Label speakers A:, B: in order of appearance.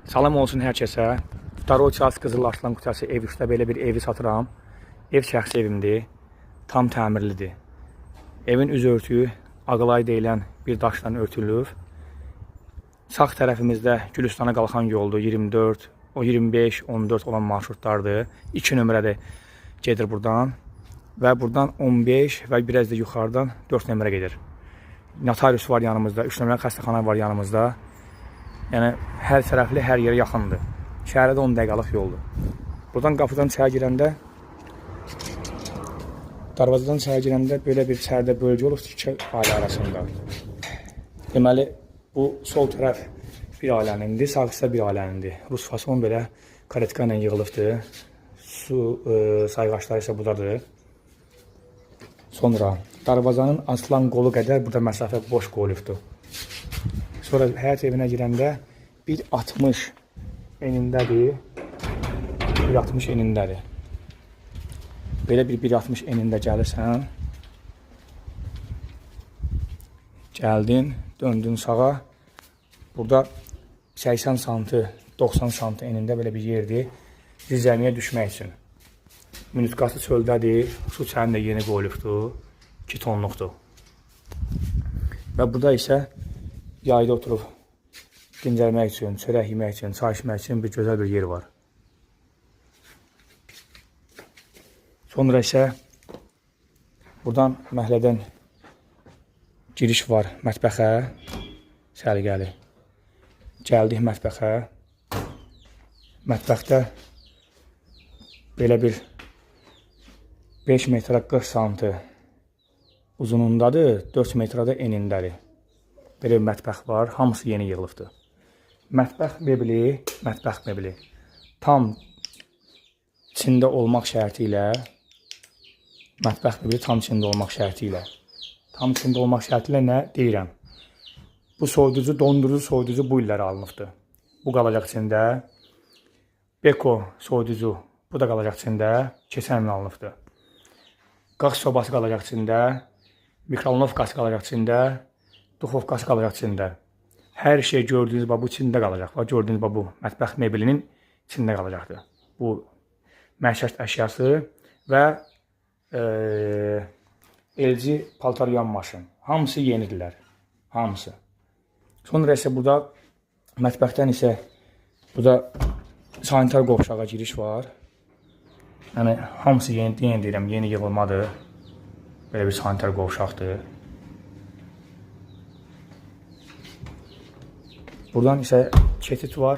A: Salam olsun hər kəsə. Daroças Qızıl Arslan Qutası ev üstə belə bir evi satıram. Ev şəxsi evimdir. Tam təmirlidir. Evin üz örtüyü Ağılay deyilən bir daşla örtülür. Sağ tərəfimizdə Gülüstana qalxan yoldur. 24, o 25, 14 olan marşrutlardır. 2 nömrədə gedir buradan. Və buradan 15 və biraz da yuxarıdan 4 nömrə gedir. Notarius var yanımızda, 3 nömrə xəstəxana var yanımızda. Yəni, hər tərəfli, hər yerə yaxındır. Şəhərdə 10 dəqiqəlıq yoldur. Buradan qapıdan içəri girəndə, darvazadan içəri girəndə belə bir içəridə bölgə olur iki ailə arasında. Deməli, bu sol tərəf bir ailənindir, sağ isə bir ailənindir. Rus fason belə karetka ilə yığılıbdır. Su sayğaçları isə budadır. Sonra darvazanın aslan qolu qədər burada məsafə boş qoyulubdur. Sonra həyət evinə girəndə 1.60 enindədir. 1.60 enindədir. Belə bir 1.60 enində gəlirsən. Gəldin, döndün sağa. Burada 80 santı, 90 santı enində belə bir yerdir. Zirzəmiyə düşmək üçün. Minutqası çöldədir. Su çəni də yeni qoyulubdur. 2 tonluqdur. Və burada isə yayda oturub dincəlmək üçün, çörək yemək üçün, çay içmək üçün bir gözəl bir yer var. Sonra isə buradan məhəllədən giriş var mətbəxə, səliqəli. Gəldik mətbəxə. Mətbəxdə belə bir 5 metrə 40 santı uzunundadır, 4 metrədə enindədir. Belə bir mətbəx var, hamısı yeni yığılıbdır. Mətbəx mebeli tam içində olmaq şərti ilə, mətbəx mebeli tam içində olmaq şərti ilə. Tam içində olmaq şərti ilə nə deyirəm? Bu soyuducu, dondurucu soyuducu bu illərə alınıbdır. Bu qalacaq içində. Beko soyuducu, bu da qalacaq içində, keçən il alınıbdır. Qaz sobası qalacaq içində, mikrovolnovkası qalacaq içində, duxovkası qalacaq içində. Hər şey gördüyünüz bu içində qalacaq. Gördüyünüz bu mətbəx mebelinin içində qalacaqdır. Bu məişət əşyası və LG paltar yuyan maşın. Hamısı yenidirlər. Hamısı. Sonra isə burada mətbəxdən isə burada sanitar qovşağa giriş var. Yəni hamısı yeni deyirəm, yeni yığılmadır. Belə bir sanitar qovşaqdır. Buradan isə keçid var.